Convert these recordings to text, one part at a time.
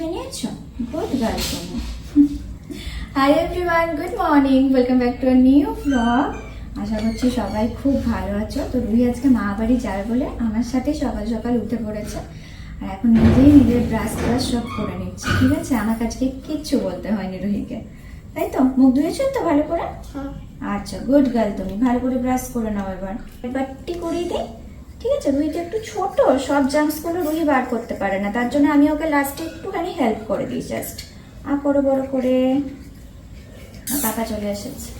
খেয়ে নিয়েছো? Good girl তুমি। Hi everyone, good morning, welcome back to a new blog. আশা করছি সবাই খুব ভালো আছো। তো রুহি আজকে মা বাড়ি যাবে বলে আমার সাথে সকাল সকাল উঠে পড়েছে, আর এখন নিজেই নিজের ব্রাশ ট্রাশ সব করে নিচ্ছে। ঠিক আছে, আমাকে আজকে কিচ্ছু বলতে হয়নি রুহিকে, তাই তো? মুখ ধুয়েছেন তো ভালো করে? আচ্ছা, গুড গার্ল তুমি। ভালো করে ব্রাশ করে নাও। এবার টি করিয়ে দিই। ঠিক আছে, রুহি তো একটু ছোট, সব জাম্পসগুলো রুহি বার করতে পারে না, তার জন্য আমি ওকে লাস্টে একটুখানি হেল্প করে দিই, জাস্ট বড় বড় করে। কাকা চলে এসেছে।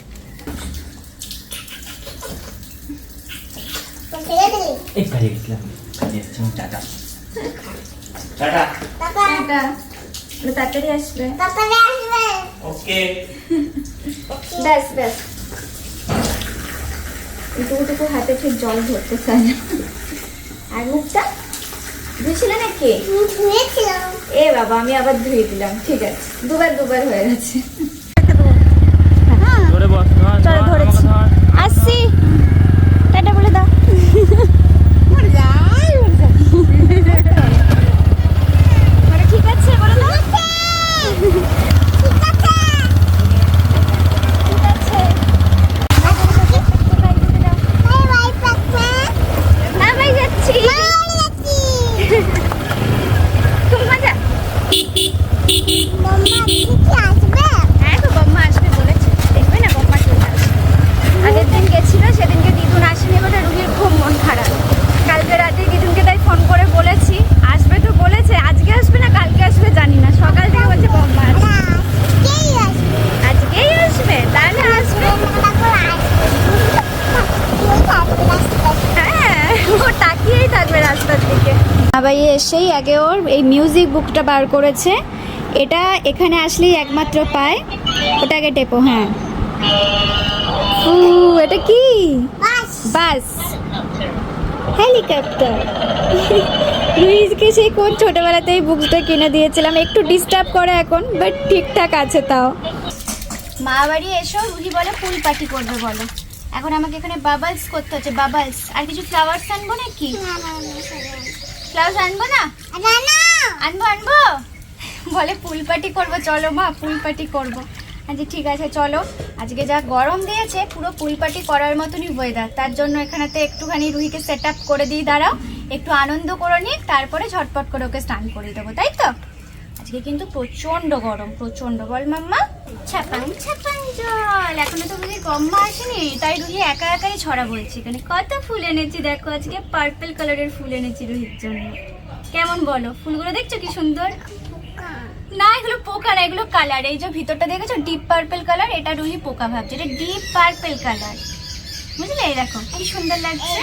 তাড়াতাড়ি আসবে। ব্যাস ব্যাস, এটুকু হাতে ঠিক জল ধরতে চায় না। আর মুখটা ধুয়েছিলে নাকি? এ বাবা, আমি আবার ধুয়ে দিলাম। ঠিক আছে, দুবার হয়ে গেছে। চলো ধরেছি, আসছি, টাটা বলে দাও। ঠিক আছে বলে দাও। বাবাই এসেই আগে ওর এই মিউজিক বুকটা বার করেছে। এটা এখানে আসলেই একমাত্র পায়। ওটাকে টেপো। হ্যাঁ, এটা কি? বাস, হেলিকপ্টার। রুহিকে সেই কোন ছোটবেলাতেই বুকসটা কিনে দিয়েছিলাম। একটু ডিস্টার্ব করে এখন, বাট ঠিকঠাক আছে তাও। মা বাড়ি এসো, রুহি বলে ফুল পার্টি করবে বলো। এখন আমাকে এখানে বাবলস করতে হচ্ছে, বাবলস। আর কিছু ফ্লাওয়ার্স আনবো নাকি? ফ্লাওয়ার্স আনবো না? আনবো বলে ফুল পার্টি করবো। চলো মা, ফুল পার্টি করবো। আচ্ছা ঠিক আছে চলো। আজকে যা গরম দিয়েছে, পুরো ফুল পার্টি করার মতনই ওয়েদার। তার জন্য এখানেতে একটুখানি রুহিকে সেট আপ করে দিই। দাঁড়াও, একটু আনন্দ করে নিই, তারপরে ঝটপট করে ওকে স্নান করে দেবো, তাই তো? আজকে কিন্তু প্রচন্ড গরম, প্রচন্ড। বল মাম্মা। ছাপাং ছাপাং জল। এখনো তো রুহি গম্মা আসেনি, তাই রুহি একা একাই ছড়া বলছি। এখানে কত ফুল এনেছি দেখো, আজকে পার্পল কালারের ফুল এনেছি রুহির জন্য। কেমন বলো? ফুলগুলো দেখছো কি সুন্দর? না, এগুলো পোকা না, এগুলো কালার। এই যে ভিতরটা দেখেছো, ডিপ পার্পল কালার। এটা রুহি পোকা ভাবছে, এটা ডিপ পার্পল কালার, বুঝলে? এই দেখো কি সুন্দর লাগছে।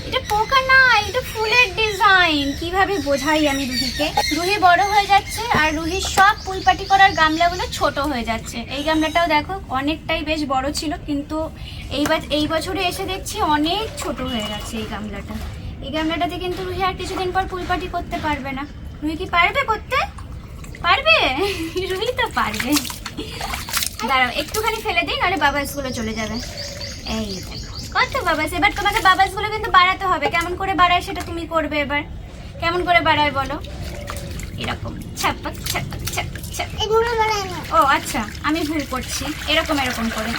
এটা পোকা না, এটা ফুলের ডিজাইন। কিভাবে বোঝাই আমি রুহিকে? রুহি বড় হয়ে যাচ্ছে, আর রুহির সব ফুল পাটি করার গামলাগুলো ছোট হয়ে যাচ্ছে। এই গামলাটাও দেখো অনেকটাই বেশ বড় ছিল, কিন্তু এই বছরে এসে দেখছি অনেক ছোট হয়ে গেছে এই গামলাটা। এই গামলাটাতে কিন্তু রুহি আর কিছুদিন পর ফুল পাটি করতে পারবে না। রুহি কি পারবে করতে? পারবে? রুহি তো পারবে। দাঁড়াও, একটুখানি ফেলে দিই, নাহলে বাবাসগুলো চলে যাবে। এই দেখো কত বাবাস। এবার তোমাকে বাবাসগুলো কিন্তু বাড়াতে হবে। কেমন করে বাড়ায় সেটা তুমি করবে। এবার কেমন করে বাড়ায় বলো? এরকম ছাপাক ছাপাক ছাপাক ছাপাক। ও আচ্ছা, আমি ভুল করছি। এরকম করে।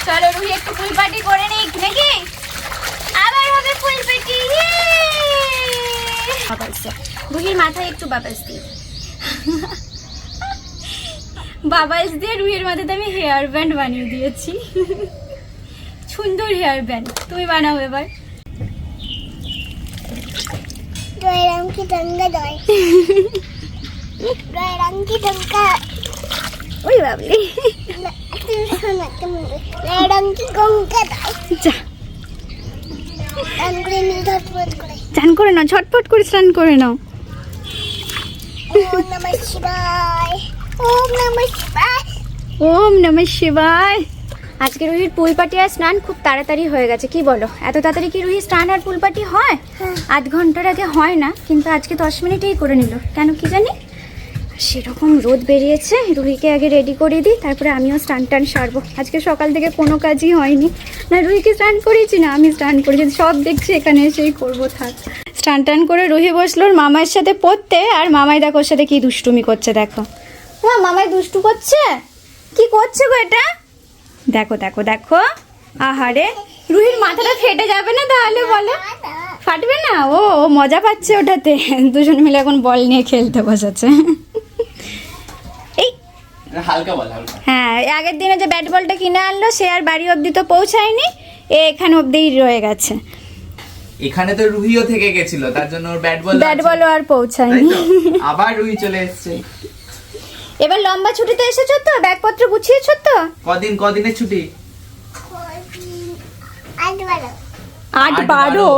চলো রুহি একটু ফুল পার্টি করে নিই নাকি? আবার হবে ফুল পার্টি। রুহির মাথায় একটু বাবাস দিই। বাবাস দিয়ে রুহির মাথাতে আমি হেয়ার ব্যান্ড বানিয়ে দিয়েছি। সুন্দর হেয়ার ব্যান্ড। তুমি বানাও এবার। ওই বাবলি, চান করে নাও, ঝটপট করে স্নান করে নাও। ওম নমঃ শিবায়। আজকে রুহির পুল পাটি আর স্নান খুব তাড়াতাড়ি হয়ে গেছে, কি বলো? এত তাড়াতাড়ি কি রুহির স্নান আর পুল পাটি হয়? 8 ঘন্টার আগে হয় না, কিন্তু আজকে 10 মিনিটেই করে নিল। কেন কি জানি। সেরকম রোদ বেরিয়েছে, রুহিকে আগে রেডি করে দিই, তারপরে আমিও স্নান টান সারবো। আজকে সকাল থেকে কোনো কাজই হয়নি, না রুহিকে স্নান করেছি না আমি স্নান করেছি, সব দেখছি এখানে এসেই করবো। থাক স্টান টান করে রুহি বসলো ওর মামার সাথে পড়তে, আর মামাই দেখো ওর সাথে কি দুষ্টুমি করছে দেখো। হ্যাঁ মামাই দুষ্টু করছে, কি করছে গো এটা? দেখো দেখো দেখো, আহারে রুহির মাথাটা ফেটে যাবে না তাহলে বলো? ফাটবে না? ও ও মজা পাচ্ছে ওটাতে, দুজন মিলে এখন বল নিয়ে খেলতে বসেছে। এই হালকা বল, হালকা। হ্যাঁ আগের দিনে যে ব্যাট বলটা কিনে আনলো সে আর বাড়ি অবধি তো পৌঁছায়নি, এখানে অবধিই রয়ে গেছে। এখানে তো রুহিও থেকে গেছিল, তার জন্য ওর ব্যাট বলও আর পৌঁছায়নি। আবার রুহি চলে এসেছে। এবার লম্বা ছুটিতে এসেছো তো? ব্যাগপত্র গুছিয়েছো তো? কদিনের ছুটি? 8-12।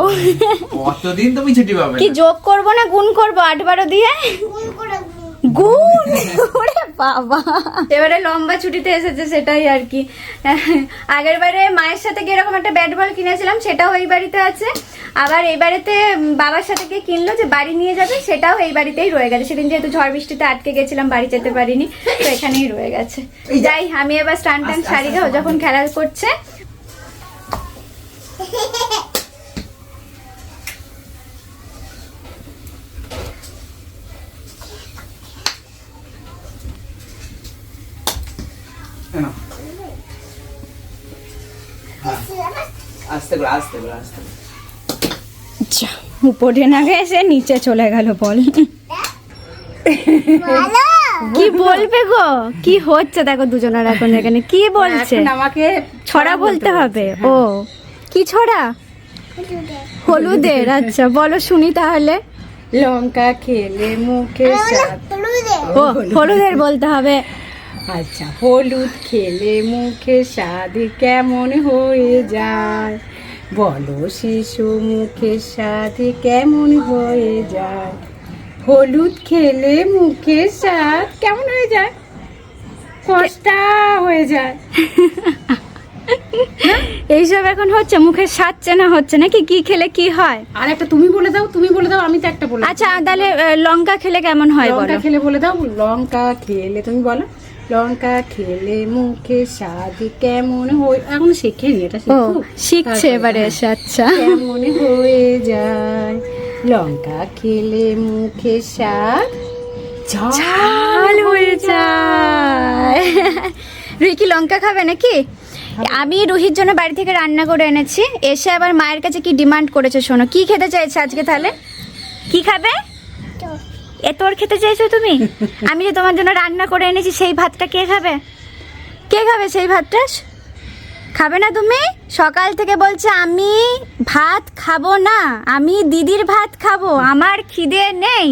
কতদিন তুমি ছুটি পাবে? কি যোগ করবো না গুণ করবো 8-12 দিয়ে? গুণ। ওরে বাবা, এবারে লম্বা ছুটিতে এসেছে সেটাই আর কি। আগের বারে মায়ের সাথে গিয়ে এরকম একটা ব্যাট বল কিনেছিলাম, সেটাও এই বাড়িতে আছে। আবার এই বাড়িতে বাবার সাথে গিয়ে কিনলো যে বাড়ি নিয়ে যাবে, সেটাও এই বাড়িতেই রয়ে গেছে। সেদিন যেহেতু ঝড় বৃষ্টিতে আটকে গেছিলাম বাড়ি যেতে পারিনি, তো এখানেই রয়ে গেছে। যাই আমি এবার স্টান টান সারি দাও যখন খেলা করছে। উপরে না গেছে নিচে চলে গেল বল। কি বলবে গো? কি হচ্ছে দেখো দুজনের এখন এখানে কি বলছে? আমাকে ছড়া বলতে হবে। ও কি ছড়া? হলুদের। আচ্ছা বলো শুনি তাহলে। লঙ্কা খেলে মুখে স্বাদ। ও হলুদের বলতে হবে। আচ্ছা, হলুদ খেলে মুখে স্বাদ কেমন হয়ে যায়, বলো শিশু মুখে স্বাদ কেমন হয়ে যায়। হলুদ খেলে মুখের স্বাদ কেমন হয়ে যায়? কষ্টা হয়ে যায়। এইসব এখন হচ্ছে, মুখের স্বাদ চেনা হচ্ছে নাকি? কি খেলে কি হয়? আর একটা তুমি বলে দাও, আমি তো একটা বলে। আচ্ছা তাহলে লঙ্কা খেলে কেমন হয় বলো? লঙ্কা খেলে বলে দাও। লঙ্কা খেলে, তুমি বলো। লঙ্কা খেলে মুখে স্বাদ কেমন হয়ে, এখন শেখেনি এটা, শিখছে এবারে এসে। আচ্ছা কেমন হয়ে যায়, লঙ্কা খেলে মুখে স্বাদ ঝাল হয়ে যায়। রুহি কি লঙ্কা খাবে নাকি? আমি রুহির জন্য বাড়ি থেকে রান্না করে এনেছি, এসে আবার মায়ের কাছে কি ডিমান্ড করেছে শোনো। কি খেতে চাইছে আজকে তাহলে? কি খাবে? এ তোর খেতে চাইছো তুমি? আমি যে তোমার জন্য রান্না করে এনেছি সেই ভাতটা কে খাবে? কে খাবে সেই ভাতটা? খাবে না তুমি? সকাল থেকে বলছে আমি ভাত খাবো না, আমি দিদির ভাত খাবো, আমার খিদে নেই,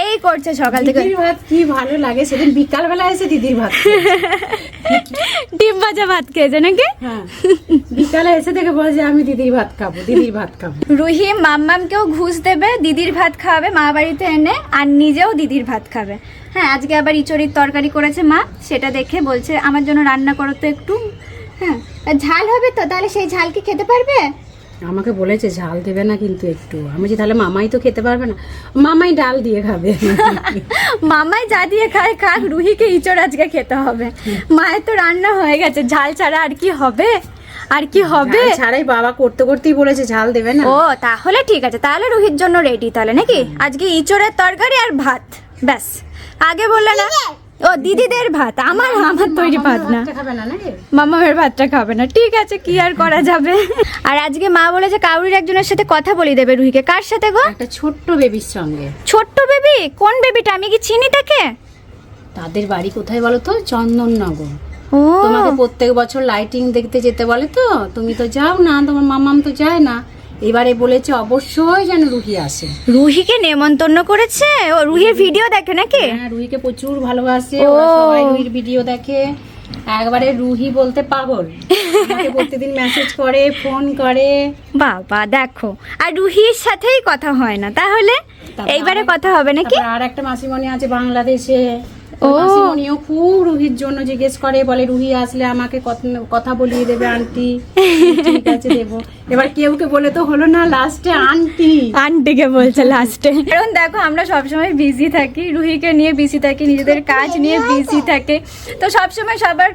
এই করছে সকাল থেকে। দিদির ভাত কি ভালো লাগে, সেদিন বিকাল বেলা এসে দিদির ভাত ডিম ভাজা ভাত খেয়েছে নাকি? হ্যাঁ, বিকালে এসে থেকে বলছে আমি দিদির ভাত খাবো, দিদির ভাত খাবো। রুহি মাম্মামকেও ঘুষ দেবে, দিদির ভাত খাওয়াবে মা বাড়িতে এনে, আর নিজেও দিদির ভাত খাবে। হ্যাঁ আজকে আবার ইচড়ির তরকারি করেছে মা, সেটা দেখে বলছে আমার জন্য রান্না করো তো একটু। হ্যাঁ ঝাল হবে তো, তাহলে সেই ঝাল কি খেতে পারবে? আমাকে বলেছে ঝাল দেবে না কিন্তু একটু। আমি যে তাহলে মামাই তো খেতে পারবে না, মামাই ডাল দিয়ে খাবে। মামাই যা দিয়ে খায় খাক, রুহিকে ইচড় আজকে খেতে হবে। মায়ের তো রান্না হয়ে গেছে, ঝাল ছাড়া আর কি হবে? আর কি হবে? ছাড়াই বাবা করতে করতেই বলেছে ঝাল দেবে না। ও তাহলে ঠিক আছে, তাহলে রুহির জন্য রেডি তাহলে নাকি? আজকে ইচড়ের তরকারি আর ভাত, ব্যাস। আগে বললে না ও দিদিদের ভাত, আমার তৈরি ভাত না, মামামের ভাতটা খাবে না। ঠিক আছে কি আর করা যাবে। আর আজকে মা বলেছে কাউরির একজনের সাথে কথা বলি দেবে রুহিকে। কার সাথে গো? একটা ছোট্ট বেবির সঙ্গে। ছোট্ট বেবি? কোন বেবিটা? আমি কি চিনি তাকে? তাদের বাড়ি কোথায় বলো তো? চন্দননগর। ও তোমাকে প্রত্যেক বছর লাইটিং দেখতে যেতে বলে তো, তুমি তো যাও না, তোমার মামাম তো যায় না। এবারে বলেছে অবশ্যই যেন রুহি আসে। রুহিকে নেমন্তন্ন করেছে? ও রুহির ভিডিও দেখে নাকি? হ্যাঁ, রুহিকে প্রচুর ভালোবাসে, ওরা সবাই রুহির ভিডিও দেখে। একবারে রুহি বলতে পাগল, আমাকে প্রতিদিন মেসেজ করে, ফোন করে। বাবা দেখো, আর রুহির সাথেই কথা হয় না, তাহলে এইবারে কথা হবে নাকি? আর একটা মাসিমণি আছে বাংলাদেশে, ও। মাসিমণিও খুব রুহির জন্য জিজ্ঞেস করে, বলে রুহি আসলে আমাকে কথা বলিয়ে দেবে আন্টি। ঠিক আছে দেবো। এবার কেউকে বলে তো হলো না, লাস্টে আন্টিকে বলছে লাস্টে। কারণ দেখো আমরা সবসময় বিজি থাকি, রুহিকে নিয়ে বিজি থাকি, নিজেদের কাজ নিয়ে বিজি থাকে, তো সবসময় সবার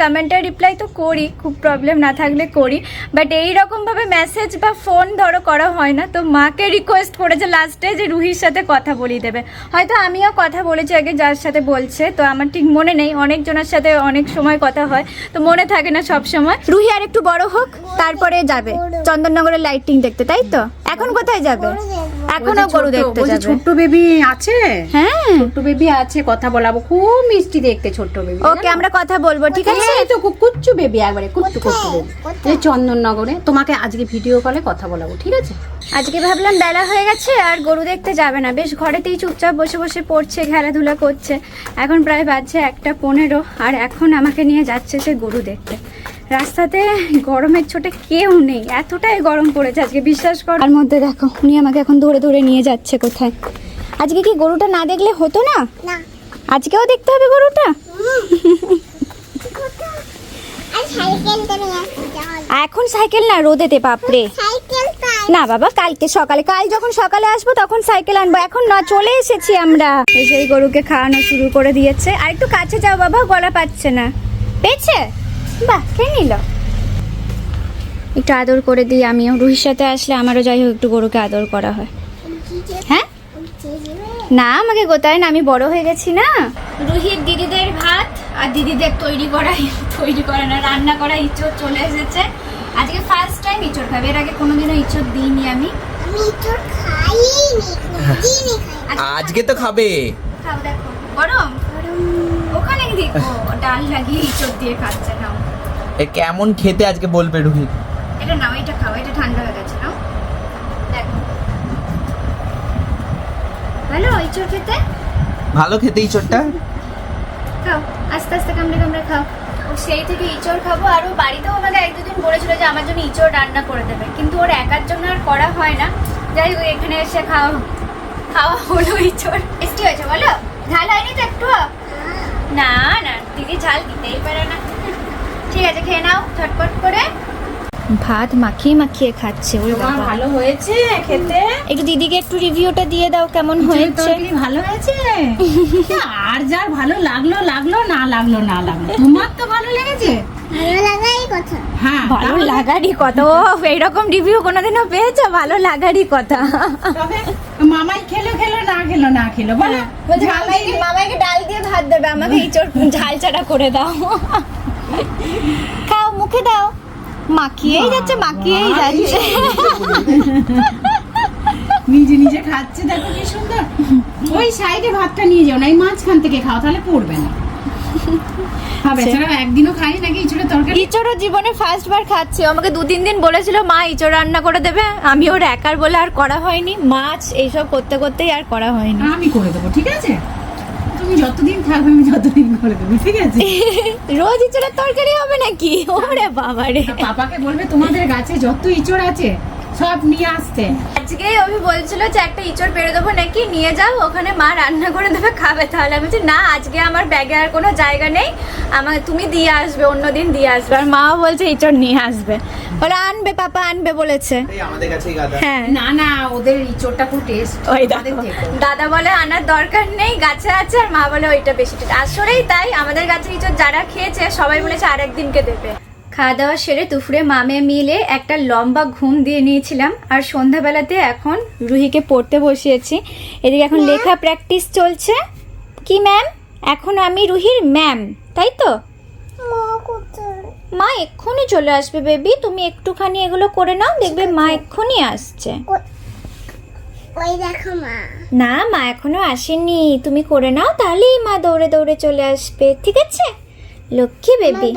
কমেন্টে রিপ্লাই তো করি, খুব প্রবলেম না থাকলে করি, বাট এইরকমভাবে মেসেজ বা ফোন ধরো করা হয় না। তো মাকে রিকোয়েস্ট করেছে লাস্টে যে রুহির সাথে কথা বলিয়ে দেবে। হয়তো আমিও কথা বলেছি আগে যার সাথে বলছে, তো আমার ঠিক মনে নেই, অনেকজনের সাথে অনেক সময় কথা হয়, তো মনে থাকে না সব সময়। রুহি আর একটু বড় হোক, তারপরে যাবে চন্দননগরের লাইটিং দেখতে, তাই তো? এখন কোথায় যাবে? এখনো গরু দেখতে যাবে। ছোট্ট বেবি আছে, হ্যাঁ ছোট্ট বেবি আছে, কথা বলাবো, খুব মিষ্টি দেখতে ছোট্ট বেবি। ওকে আমরা কথা বলবো, ঠিক আছে? এই তো কুচ্চু বেবি, একবারে কুচ্চু বেবি। এই চন্দননগরে তোমাকে আজকে ভিডিও কলে কথা বলাবো, ঠিক আছে? আজকে ভাবলাম বেলা হয়ে গেছে আর গরু দেখতে যাবে না, বেশ ঘরেতেই চুপচাপ বসে বসে পড়ছে, খেলাধুলা করছে। এখন প্রায় বাজছে 1:15, আর এখন আমাকে নিয়ে যাচ্ছে সে গরু দেখতে। রাস্তাতে গরমের চোটে কেউ নেই, এতটাই গরম পড়েছে আজকে, বিশ্বাস কর। তার মধ্যে দেখো উনি আমাকে এখন ধরে ধরে নিয়ে যাচ্ছে কোথায়। আজকে কি গরুটা না দেখলে হতো না? আজকেও দেখতে হবে গরুটা। এখন সাইকেল না, রোদেতে বাপরে। না বাবা, কালকে সকালে, কাল যখন সকালে আসবো তখন সাইকেল আনবো, এখন না, চলে এসেছি আমরা। সেই গরুকে খাওয়ানো শুরু করে দিয়েছে। আর একটু কাছে যাও বাবা, গলা পাচ্ছে না। পেয়েছে? বাহ, কে নিল? একটু আদর করে দিই আমিও। রুহির সাথে আসলে আমারও যাই হোক একটু গরুকে আদর করা হয়। হ্যাঁ না, আমাকে গোতায় না, আমি বড় হয়ে গেছি না। রুহির দিদিদের ভাত আর দিদিদের তৈরি করা না, রান্না করা ইঁচড় চলে এসেছে। আজকে ফার্স্ট টাইম ইঁচড় খাবে, এর আগে কোনোদিনও ইঁচড় দিইনি আমি। আজকে তো খাবে। খাও, দেখো গরম, ওখানে দেখো ডাল লাগিয়ে ইঁচড় দিয়ে খাচ্ছে। নাও, এ কেমন খেতে আজকে বলবে রুহি। এটা নাও, এটা খাও, এটা ঠান্ডা হয়ে গেছে। নাও, দেখো ভালো ইঁচড় খেতে, ভালো খেতে ইঁচড়টা। খাও, আস্তে আস্তে কামড়ে কামড়ে খাও। ও সেই থেকে ইঁচড় খাবো। আর ও বাড়িতেও আমাকে 1-2 দিন বলেছিল যে আমার জন্য ইঁচড় রান্না করে দেবে, কিন্তু ওর একার জন্য আর করা হয় না। যাই হোক এখানে এসে খাওয়া হলো ইঁচড়। টেস্টি হয়েছে বলো? ঝাল হয়নি তো একটু? না না, দিদি ঝাল দিতেই পারে না। ঠিক আছে, খেয়ে নাও ঝটপট করে। ভাত মাখিয়ে মাখিয়ে খাচ্ছে। ওই বাবা, ভালো হয়েছে খেতে। একটু দিদিকে একটু রিভিউটা দিয়ে দাও, কেমন হয়েছে? ভালো হয়েছে। আর যার ভালো লাগলো না লাগলো তোমার তো ভালো লেগেছে। হ্যাঁ, ভালো লাগারই কথা। ও এইরকম রিভিউ কোনোদিনও পেয়েছো? ভালো লাগারই কথা। তবে মামাই খেলো না খেলো বলো। মামাইকে ডাল দিয়ে ভাত দেবে, আমাকে ইঁচড় ঝাল ছাড়া করে দাও। খাও, মুখে দাও। মাখিয়েই যাচ্ছে। নিজে নিজে খাচ্ছে, দেখো কি সুন্দর। ওই সাইডে ভাতটা নিয়ে যাও না, এই মাঝখান থেকে খাও, তাহলে পড়বে না। একদিনও খাই নাকি ইঁচড়ের তরকারি? ইঁচড় জীবনে ফার্স্ট বার খাচ্ছে। আমাকে 2-3 দিন বলেছিল মা ইঁচড় রান্না করে দেবে, আমি ওর একার বলে আর করা হয়নি। মাছ এইসব করতে করতেই আর করা হয়নি। আমি করে দেবো, ঠিক আছে? তুমি যতদিন থাকবে আমি যতদিন করে দেবো, ঠিক আছে? রোজ ইঁচড়ের তরকারি হবে নাকি? ওরে বাবারে। পাপাকে বলবে তোমাদের গাছে যত ইঁচড় আছে সব নিয়ে আসতে। আজকেই আমি বলছিল যে একটা ইঁচড় পেড়ে দেবো নাকি, নিয়ে যাও, ওখানে মা রান্না করে দেবে, খাবে। তাহলে আমি বলছি না, আজকে আমার ব্যাগে আর কোনো জায়গা নেই, আমার তুমি দিয়ে আসবে, অন্যদিন দিয়ে আসবে। আর মাও বলছে ইঁচড় নিয়ে আসবে, বলে আনবে, পাপা আনবে বলেছে। এই আমাদের কাছেই গাদা। হ্যাঁ, না ওদের ইঁচড়টা খুব টেস্ট। ওই দেখো, দাদা বলে আনার দরকার নেই, গাছে আছে, আর মা বলে ওইটা বেশি টেস্ট। আসলেই তাই, আমাদের গাছের ইঁচড় যারা খেয়েছে সবাই বলেছে আরেকদিনকে দেবে। খাওয়া দাওয়া সেরে দুপুরে মামে মিলে একটা লম্বা ঘুম দিয়ে নিয়েছিলাম। আর সন্ধ্যাবেলাতে এখন রুহিকে পড়তে বসিয়েছি। এদিকে এখন লেখা প্র্যাকটিস চলছে। কি ম্যাম? এখন আমি রুহির ম্যাম, তাই তো? মা এক্ষুনি চলে আসবে বেবি, তুমি একটুখানি এগুলো করে নাও, দেখবে মা এক্ষুনি আসছে। না, মা এখনো আসেনি, তুমি করে নাও, তাহলেই মা দৌড়ে দৌড়ে চলে আসবে, ঠিক আছে? লক্ষ্মী বেবি।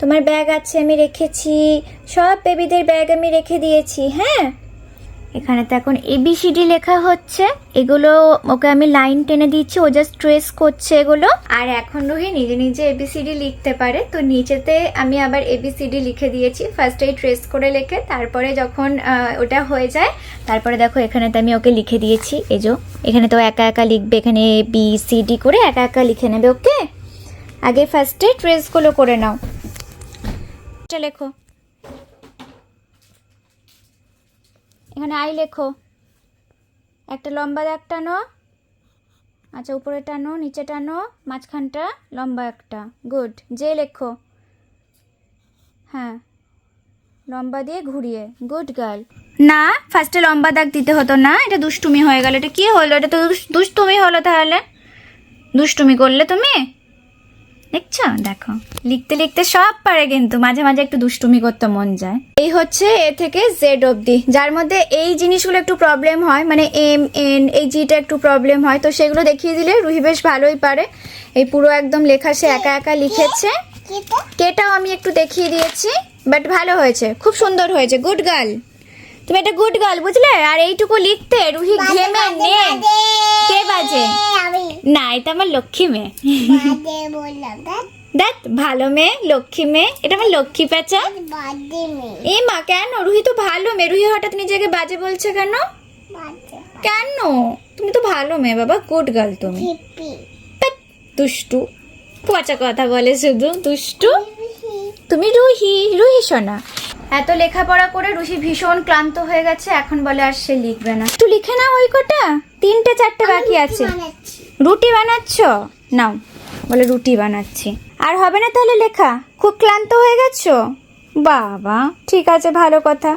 তোমার ব্যাগ আছে, আমি রেখেছি, সব বেবিদের ব্যাগ আমি রেখে দিয়েছি। হ্যাঁ, এখানে তো এখন ABCD লেখা হচ্ছে, এগুলো ওকে আমি লাইন টেনে দিচ্ছি, ও জাস্ট ট্রেস করছে এগুলো। আর এখন রুহি নিজে নিজে ABCD লিখতে পারে, তো নিচেতে আমি আবার ABCD লিখে দিয়েছি, ফার্স্টেই ট্রেস করে লিখে, তারপরে যখন ওটা হয়ে যায় তারপরে দেখো এখানে তো আমি ওকে লিখে দিয়েছি। এই যে এখানে তো একা একা লিখবে, এখানে ABCD করে একা একা লিখে নেবে। ওকে, আগে ফার্স্টে ট্রেসগুলো করে নাও। এটা লেখো, এখানে আই লেখো, একটা লম্বা দাগ টানো, আচ্ছা উপরে টানো, নিচে টানো, মাঝখানটা লম্বা একটা, গুড। জে লেখো, হ্যাঁ লম্বা দিয়ে ঘুরিয়ে, গুড গার্ল। না ফার্স্টে লম্বা দাগ দিতে হতো না, এটা দুষ্টুমি হয়ে গেল। এটা কি হলো? এটা তো দুষ্টুমি হলো। তাহলে দুষ্টুমি করলে তুমি, দেখছো? দেখো লিখতে লিখতে সব পারে, কিন্তু মাঝে মাঝে একটু দুষ্টুমি করতে মন যায়। এই হচ্ছে এ থেকে জেড অবধি, যার মধ্যে এই জিনিসগুলো একটু প্রবলেম হয়, মানে এম এন এই জিটা একটু প্রবলেম হয়, তো সেগুলো দেখিয়ে দিলে রুহি বেশ ভালোই পারে। এই পুরো একদম লেখা সে একা একা লিখেছে, কেটাও আমি একটু দেখিয়ে দিয়েছি, বাট ভালো হয়েছে, খুব সুন্দর হয়েছে, গুড গার্ল। তুমি একটা গুড গার্ল, বুঝলে? আর এইটুকু লিখতে রুহি ঘেমে নে। কে বাজে? না, এটা আমার লক্ষ্মী মেয়ে। দেখ ভালো মেয়ে, লক্ষ্মী মেয়ে, এটা আমার লক্ষ্মী পেঁচা। এ মা, কেন? রুহি তো ভালো মেয়ে, রুহি হঠাৎ নিজেকে বাজে বলছে কেন? কেন? তুমি তো ভালো মেয়ে বাবা, গুড গার্ল তুমি। দুষ্টু, পচা কথা বলে শুধু, দুষ্টু। তুমি রুহি, রুহি শোনা। এত লেখাপড়া করে রুহি ভীষণ ক্লান্ত হয়ে গেছে, এখন বলে আর সে লিখবে না। একটু লিখে নাও ওই কটা, 3টে 4টে বাকি আছে। রুটি বানাচ্ছ? নাও, বলে রুটি বানাচ্ছি। আর হবে না তাহলে লেখা? খুব ক্লান্ত হয়ে গেছো? বাবা ঠিক আছে, ভালো কথা,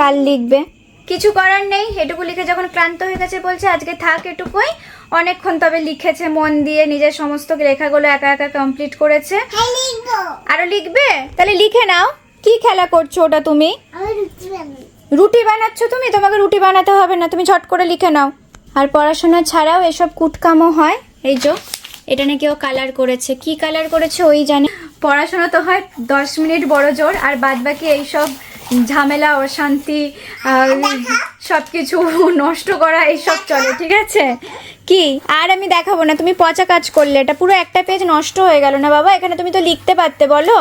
কাল লিখবে। কিছু করার নেই, এটুকু লিখে যখন ক্লান্ত হয়ে গেছে বলছে আজকে থাক এটুকুই। অনেকক্ষণ তবে লিখেছে মন দিয়ে, নিজের সমস্ত লেখাগুলো একা একা কমপ্লিট করেছে। আরো লিখবে? তাহলে লিখে নাও। কি খেলা করছো ওটা তুমি? রুটি বানাচ্ছ তুমি? তোমাকে রুটি বানাতে হবে না, তুমি ঝট করে লিখে নাও। আর পড়াশোনা ছাড়াও এসব কুটকামও হয়। এই যে এটা নাকি ও কালার করেছে, কি কালার করেছে ওই জানে। পড়াশোনা তো হয় 10 মিনিট বড় জোর, আর বাদ বাকি এইসব ঝামেলা, অশান্তি, সবকিছু নষ্ট করা এইসব চলে, ঠিক আছে? কি আর আমি দেখাবো না, তুমি পচা কাজ করলে, এটা পুরো একটা পেজ নষ্ট হয়ে গেল না বাবা? এখানে তুমি তো লিখতে পারতে, বলো।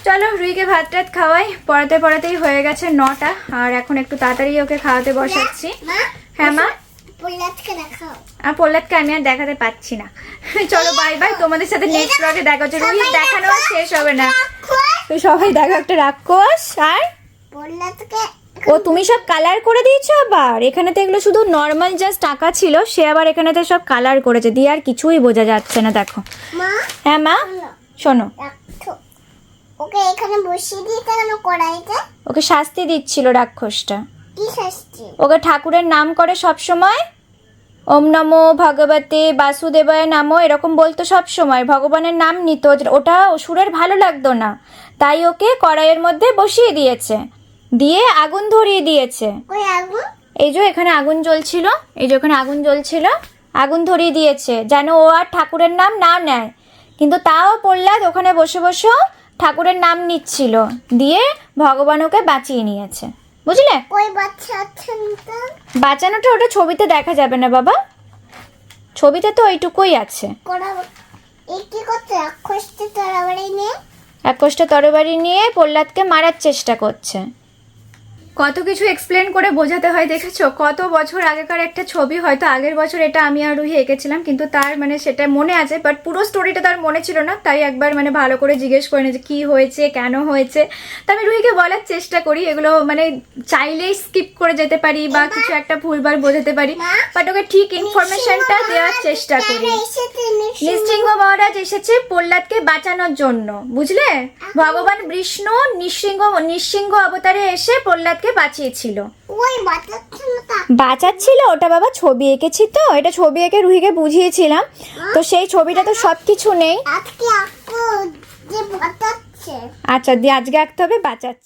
চলো রুইকে ভাত টাত খাওয়াই, পড়াতে পড়াতেই হয়ে গেছে 9টা, আর এখন একটু তাড়াতাড়ি ওকে খাওয়াতে বসাচ্ছি। হ্যাঁ মা, আর প্রহ্লাদকে আমি আর দেখাতে পাচ্ছি না। চলো বাই বাই, তোমাদের সাথে নেক্সট ব্লগে দেখা হচ্ছে। রুহি দেখানো আর শেষ হবে না, সবাই দেখো একটা রাক্ষস। আর ও তুমি সব কালার করে দিয়েছো আবার? এখানে তো এগুলো শুধু নর্মাল জাস্ট আঁকা ছিল, সে আবার এখানে তো সব কালার করেছে, দিয়ে আর কিছুই বোঝা যাচ্ছে না। দেখো। হ্যাঁ মা শোনো, ওকে এখানে বসিয়ে দিয়ে কেন কড়াইতে? ওকে শাস্তি দিচ্ছিল রাক্ষসটা। কি শাস্তি? ওকে ঠাকুরের নাম করে সব সময়, ওম নমো ভগবতে বাসুদেবায় নামো এরকম বলতো সব সময়, ভগবানের নাম নিত, ওটা অসুরের ভালো লাগতো না, তাই ওকে কড়াইয়ের মধ্যে বসিয়ে দিয়েছে, দিয়ে আগুন ধরিয়ে দিয়েছে। কই আগুন? এই যে এখানে আগুন জ্বলছিল, এই যে ওখানে আগুন জ্বলছিল, আগুন ধরিয়ে দিয়েছে যেন ও আর ঠাকুরের নাম না নেয়। কিন্তু তাও প্রহ্লাদ ওখানে বসে বসে ঠাকুরের নাম নিচ্ছিল, দিয়ে ভগবান ওকে বাঁচিয়ে নিয়েছে, বুঝলে? কই বাচ্চাছেন তো? বাঁচানোটা ওটা ছবিতে দেখা যাবে না বাবা, ছবিতে তো ওইটুকুই আছে। কড়া এই কি করতে? রাক্ষসটা তরবারি নিয়ে, রাক্ষসটা তরবারি নিয়ে প্রহ্লাদকে মারার চেষ্টা করছে। কত কিছু এক্সপ্লেন করে বোঝাতে হয়, দেখেছো? কত বছর আগেকার একটা ছবি, হয়তো আগের বছর এটা আমি আর রুহি এঁকেছিলাম, কিন্তু তার মানে সেটা মনে আছে, বাট পুরো স্টোরিটা তার মনে ছিল না, তাই একবার মানে ভালো করে জিজ্ঞেস করে নিয়েছে কি হয়েছে, কেন হয়েছে। তা আমি রুহিকে বলার চেষ্টা করি, এগুলো মানে চাইলেই স্কিপ করে যেতে পারি বা কিছু একটা ভুলভাল বোঝাতে পারি, বাট ওকে ঠিক ইনফরমেশনটা দেওয়ার চেষ্টা করি। নৃসিংহ মহারাজ এসেছে প্রহ্লাদকে বাঁচানোর জন্য, বুঝলে? ভগবান বিষ্ণু নৃসিংহ অবতারে এসে প্রহ্লাদকে বাঁচিয়েছিল। ওই বাচ্চাছেন না? বাঁচাচ্ছিল ওটা বাবা, ছবি এঁকেছি তো, এটা ছবি এঁকে রুহিকে বুঝিয়েছিলাম, তো সেই ছবিটা তো সবকিছু নেই। আজকে আকু যে বাচ্চাছে। আচ্ছা দিয়ে আজকে আঁকতে হবে বাঁচাচ্ছে।